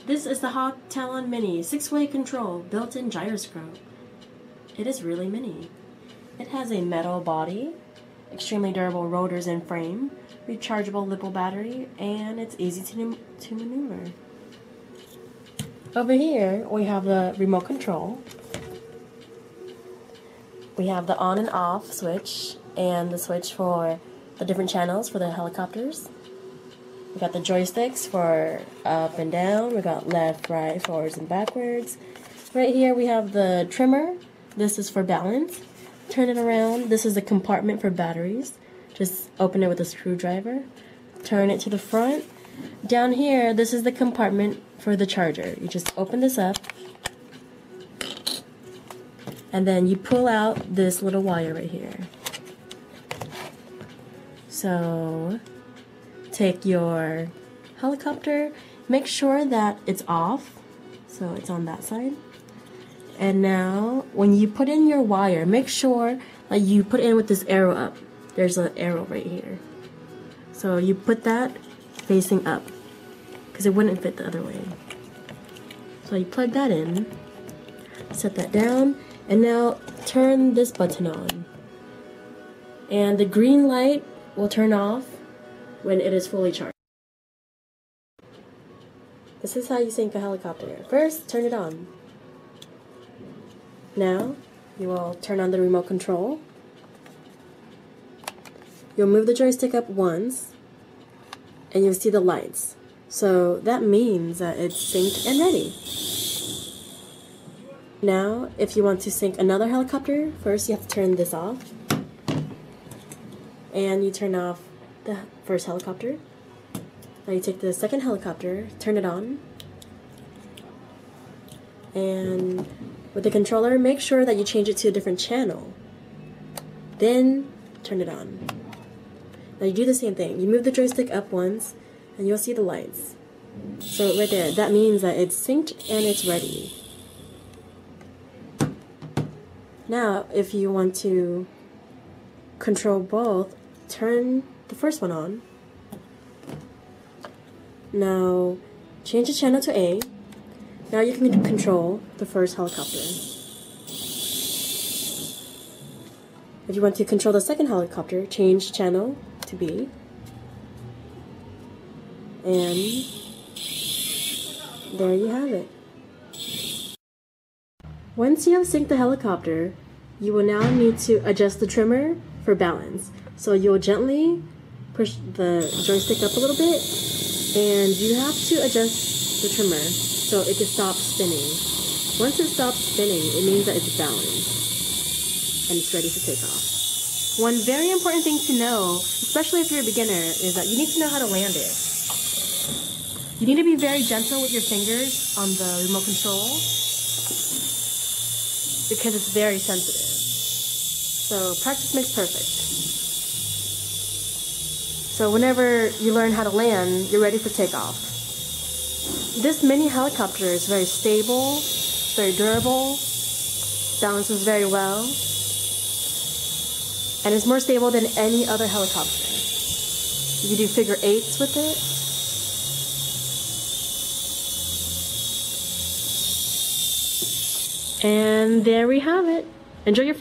This is the Hawk Talon Mini 6-way control built-in gyroscope. It is really mini. It has a metal body, extremely durable rotors and frame, rechargeable LiPo battery, and it's easy to maneuver. Over here we have the remote control. We have the on and off switch and the switch for the different channels for the helicopters. We got the joysticks for up and down. We got left, right, forwards, and backwards. Right here we have the trimmer. This is for balance. Turn it around. This is the compartment for batteries. Just open it with a screwdriver. Turn it to the front. Down here, this is the compartment for the charger. You just open this up, and then you pull out this little wire right here. So take your helicopter, make sure that it's off, so it's on that side. And now when you put in your wire, make sure that you put in with this arrow up. There's an arrow right here. So you put that facing up, because it wouldn't fit the other way. So you plug that in, set that down, and now turn this button on. And the green light will turn off when it is fully charged. This is how you sync a helicopter. First, turn it on. Now, you will turn on the remote control. You'll move the joystick up once, and you'll see the lights. So that means that it's synced and ready. Now, if you want to sync another helicopter, first you have to turn this off. And you turn off the first helicopter. Now you take the second helicopter, turn it on. And with the controller, make sure that you change it to a different channel. Then turn it on. Now you do the same thing. You move the joystick up once, and you'll see the lights. So right there, that means that it's synced and it's ready. Now, if you want to control both, turn the first one on. Now, change the channel to A. Now you can control the first helicopter. If you want to control the second helicopter, change channel to B. And there you have it. Once you have synced the helicopter, you will now need to adjust the trimmer for balance. So you'll gently push the joystick up a little bit, and you have to adjust the trimmer so it can stop spinning. Once it stops spinning, it means that it's balanced and it's ready to take off. One very important thing to know, especially if you're a beginner, is that you need to know how to land it. You need to be very gentle with your fingers on the remote control because it's very sensitive. So practice makes perfect. So whenever you learn how to land, you're ready for takeoff. This mini helicopter is very stable, very durable, balances very well, and is more stable than any other helicopter. You can do figure eights with it. And there we have it. Enjoy your